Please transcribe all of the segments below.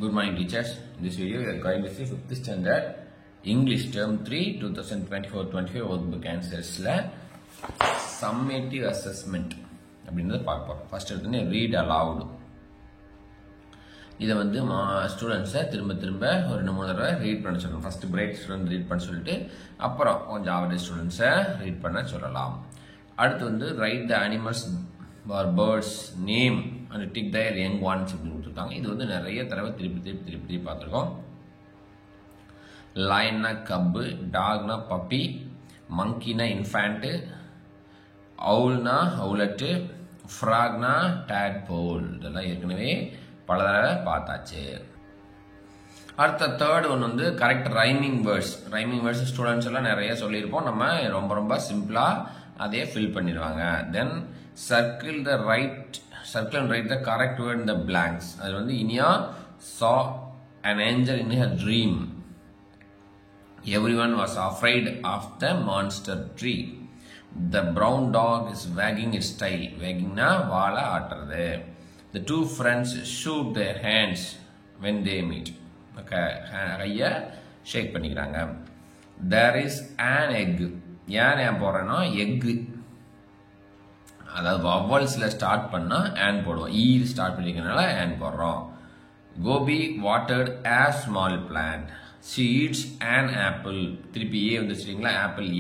Good morning, teachers. In this video, we are going to see 5th standard English term 3 2024-25 workbook answers summative assessment. First, read aloud. இதை வந்து ஸ்டூடெண்ட்ஸை திரும்ப ஒரு 2-3 தடவை read பண்ண சொல்லணும். ஃபர்ஸ்ட் பிரைட் ஸ்டூடெண்ட் ரீட் பண்ண சொல்லிட்டு அப்புறம் கொஞ்சம் ஆவரேஜ் ஸ்டூடெண்ட்ஸை ரீட் பண்ண சொல்லலாம். அடுத்து வந்து write the animals or birds name and tick their young ones அப்படின்னு கொடுத்துருக்காங்க. இது வந்து நிறைய தடவை திருப்பி பார்த்துருக்கோம். லயன்னா கப்பு, டாக்னா பப்பி, மங்கினா இன்ஃபேண்ட்டு, அவுல்னா அவுலட்டு, ஃப்ராக்னா டேட்போல். இதெல்லாம் ஏற்கனவே பல தடவை பார்த்தாச்சு. அடுத்த தேர்ட் ஒன்று வந்து கரெக்ட் ரைமிங் வேர்ட்ஸ் ஸ்டூடெண்ட்ஸ் எல்லாம் நிறைய சொல்லியிருப்போம். நம்ம ரொம்ப சிம்பிளாக அதே ஃபில் பண்ணிடுவாங்க. Then circle and write the correct word இந்த பிளாங்க்ஸ். அது வந்து Iniya saw an angel in her dream. Everyone was afraid of the monster tree. The brown dog is wagging its tail. Waggingனா வாலை ஆட்டுறது. The two friends shook their hands when they meet. கையை ஷேக் பண்ணிக்கிறாங்க. There is an egg. ஏன் போடுறேன்னா egg, அதாவது வவல்ஸ்ல start பண்ணா on போடுவோம். ஈ start பண்ணிக்கிறதுனால on போடுறோம். Gobi watered a small plant. She eats an apple. திருப்பி ஏ வந்துச்சுங்களா, apple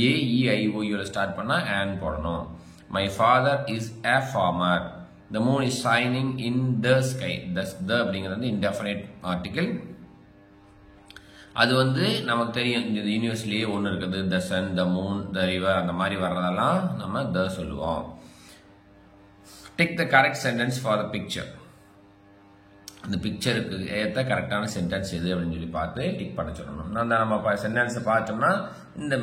ஏஇஐஓயூல start பண்ணா ஆன் போடணும். My father is a farmer. The moon is shining in the sky. The அப்படிங்கிறது வந்து indefinite article. அது வந்து நமக்கு தெரியும், இந்த யூனிவர்ஸ்லயே ஒன்று இருக்குது. the sun, the moon, the river, அந்த மாதிரி வர்றதெல்லாம் நம்ம the சொல்லுவோம். Take the correct sentence for the picture. அந்த பிக்சருக்கு ஏற்ற கரெக்டான சென்டென்ஸ் எது அப்படின்னு சொல்லி பார்த்து டிக் பண்ண சொல்லணும். நம்ம சென்டென்ஸை பார்த்தோம்னா இந்த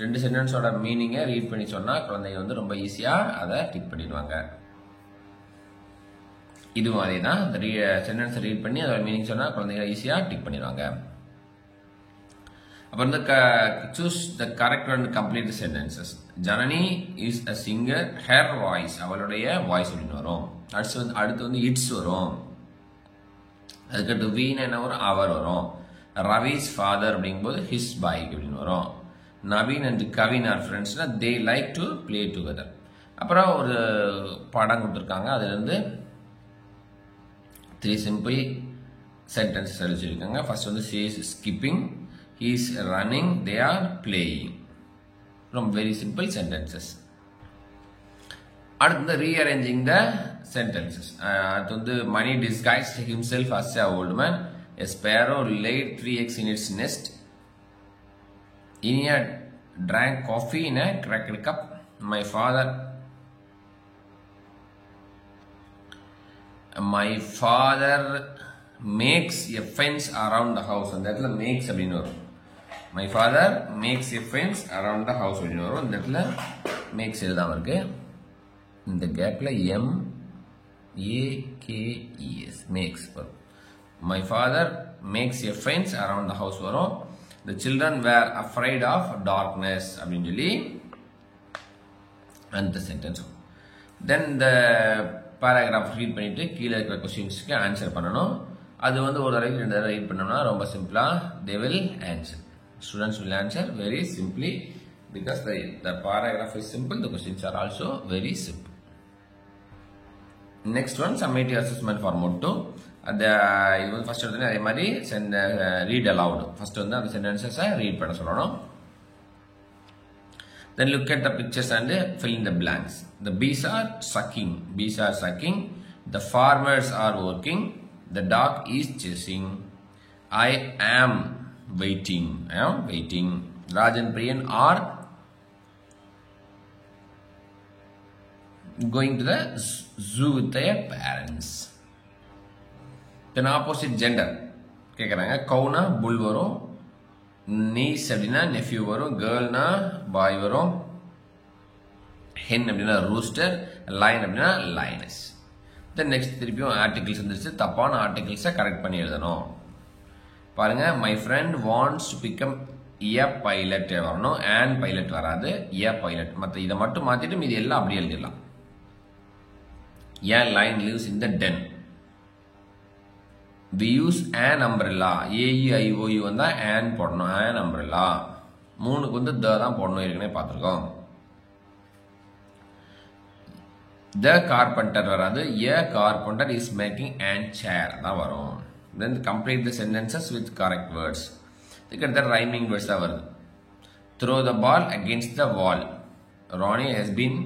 2 சென்டென்ஸோட மீனிங்கை ரீட் பண்ணி சொன்னா குழந்தைங்க வந்து ரொம்ப ஈஸியா அதை டிக் பண்ணிடுவாங்க. இது மாதிரி தான் இந்த சென்டென்ஸை ரீட் பண்ணி அதோட மீனிங் சொன்னா குழந்தைங்க ஈஸியா டிக் பண்ணிடுவாங்க. அப்புறம் வந்து choose the correct and complete sentences. Janani is a singer, hair voice, அவளுடைய வாய்ஸ் அப்படின்னு வரும். அடுத்து வந்து இட்ஸ் வரும். அதுக்கடுத்து வீண் என்ன வரும், அவர் வரும். ரவிஸ் ஃபாதர் அப்படிங்கும்போது ஹிஸ் பைக் அப்படின்னு வரும். நவீன் அண்ட் கவின் ஆர் ஃப்ரெண்ட்ஸ்னா they like to play together. அப்புறம் ஒரு படம் கொடுத்துருக்காங்க, அதுல இருந்து 3 சிம்பிள் சென்டென்சஸ் அடிச்சிருக்காங்க. ஃபர்ஸ்ட் வந்து she is skipping, he is running, they are playing. ரொம்ப வெரி சிம்பிள் சென்டென்சஸ். அடுத்து rearranging the sentences. அடுத்து வந்து money disguised himself as a old man. A sparrow laid 3 eggs in its nest. Inia drank coffee in a cracked cup. My father makes a fence around the house. அந்த இடத்துல makes அப்படின்னு வரும். My father makes a fence around the house அப்படின்னு வரும். இந்த இடத்துல makes எழுதாம இருக்கு. இந்த கேப்ல makes makes வரும். My father makes a fence around the house வரும். The children were afraid of darkness அப்படின்னு சொல்லி அந்த சென்டென்ஸ். தென் இந்த பேராகிராஃப் ரீட் பண்ணிட்டு கீழே இருக்கிற கொஸ்டின்ஸ்க்கு ஆன்சர் பண்ணணும். அது வந்து ஒரு தடவை 2 தடவை ரீட் பண்ணோம்னா ரொம்ப சிம்பிளா they will answer. Students will answer very simply because the paragraph is simple, the questions are also very simple. Next one, summative assessment for mode 2. இது வந்து ஃபர்ஸ்ட் எடுத்தோன்னே அதே மாதிரி ரீட் அலவுட். ஃபர்ஸ்ட் வந்து அந்த சென்டென்சஸை ரீட் பண்ண சொல்லணும். Then look at the pictures and fill in the blanks. The bees are sucking. The farmers are working. The dog is chasing. I am waiting. Raj and Priyan are going to the zoo with their parents. Then opposite gender கேக்குறாங்க. கவுனா புல் வரும், knees அப்படின்னா nephew வரும், கேர்ள்னா பாய் வரும், Hen அப்படின்னா rooster, line அப்படின்னா லைனஸ். Then next திருப்பியும் articles வந்துருச்சு. தப்பான ஆர்டிகிள்ஸை கரெக்ட் பண்ணி எழுதணும். பாருங்க, my friend wants to become a pilot வரணும், அண்ட் பைலட் வராது, எ பைலட். மற்ற இதை மட்டும் மாத்திட்டு மீதி எல்லாம் அப்படி எழுதிடலாம். எ line lives in the ten. we use an umbrella. AEIOU வந்தா an போடணும். an umbrella. மூணுக்கு வந்து the தான் போடணும். ஏற்கனவே பார்த்திருக்கோம். The carpenter வராது. A carpenter is making an chair தான் வரும். Then complete the sentences with correct words. இதுக்கு rhyming words தான் வருது. Throw the ball against the wall. Ronnie has been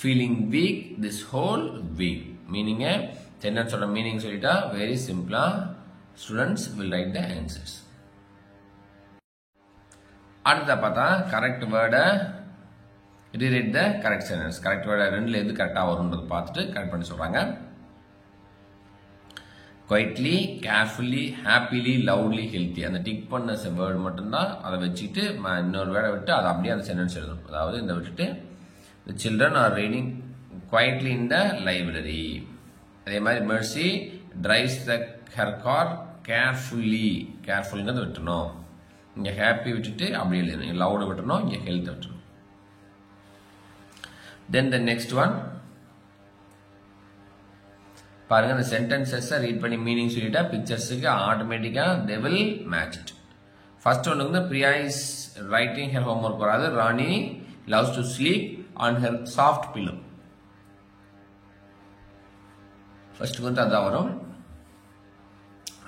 feeling weak this whole week. Meaning sentence ஓட meaning சொல்லிட்டா very simple. Students will write the answers. அடுத்த பார்த்தா correct word rewrite the correct sentence. correct word ரெண்டுல எது கரெக்ட்டா வரும்ன்றது பார்த்துட்டு correct பண்ணி சொல்றாங்க. quietly, carefully, happily, loudly, healthy. அந்த டிக் பண்ண வேர்ட் மட்டும்தான் அதை வச்சுட்டு இன்னொரு வேர்டை விட்டு அதை அப்படியே அந்த சென்டென்ஸ் எழுதணும். அதாவது இந்த விட்டுட்டு the children are reading quietly in the library. அதே மாதிரி Mercy drives her car carefully. carefully விட்டுணும். இங்க happy விட்டுட்டு அப்படியே எழுதணும். loud விட்டுணும். இங்க health விட்டுணும். Then the next one. பாருங்க இந்த சென்டென்சஸ் ரீட் பண்ணி மீனிங் சொல்லிட்டா பிக்சர்ஸ்க்கு ஆட்டோமேட்டிக்கா they will match it. First one வந்து Priya is writing her homework வராது. Rani loves to sleep on her soft pillow. First வந்து அதான் வரும்.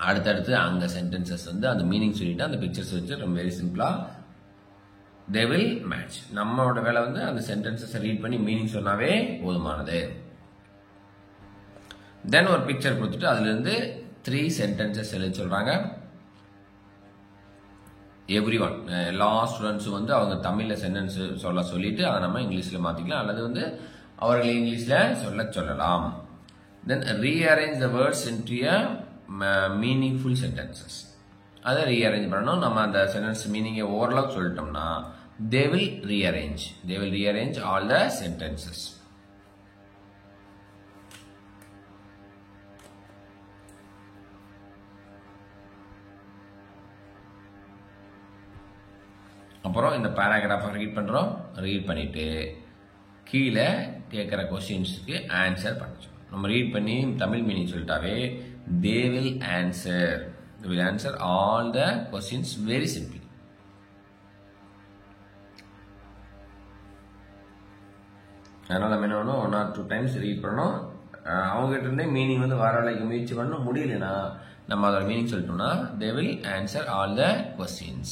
அடுத்தடுத்து அங்க சென்டென்சஸ் வந்து அந்த மீனிங் சொல்லிட்டு அந்த பிக்சர்ஸ் வச்சு ரொம்ப வெரி சிம்பிளா they will match. நம்மளோட வேலை வந்து அந்த சென்டென்சஸ் ரீட் பண்ணி மீனிங் சொன்னாவே போதுமானது. தென் ஒரு பிக்சர் கொடுத்துட்டு அதுல இருந்து 3 சென்டென்சஸ் எழுத சொல்றாங்க. எவ்ரிஒன் எல்லா ஸ்டூடெண்ட்ஸும் வந்து அவங்க தமிழ்ல சென்டென்ஸ் சொல்லிட்டு அதை நம்ம இங்கிலீஷ்ல மாத்திக்கலாம் அல்லது வந்து அவர்கள் இங்கிலீஷ்ல சொல்லலாம். Then rearrange the words into a meaningful sentences. அதை ரீஅரேஞ்ச் பண்ணணும். நம்ம அந்த சென்டென்ஸ் மீனிங்கை ஓரளவு சொல்லிட்டோம்னா they will rearrange all the sentences. அப்புறம் இந்த பேராகிராஃபை ரீட் பண்றோம். ரீட் பண்ணிட்டு கீழே கேட்கிற क्वेश्चंसக்கு ஆன்சர் பண்ணணும். நம்ம ரீட் பண்ணி தமிழ் மீனிங் சொல்லிட்டாவே they will answer all the questions very simply. அதனால நம்ம என்ன பண்ணணும் 1 or 2 times ரீட் பண்ணணும். அவங்க கிட்ட இருந்தே மீனிங் வந்து வர வரைக்கும் முயற்சி பண்ணணும். முடியலனா நம்ம அதோட மீனிங் சொல்லிட்டோம்னா they will answer all the questions.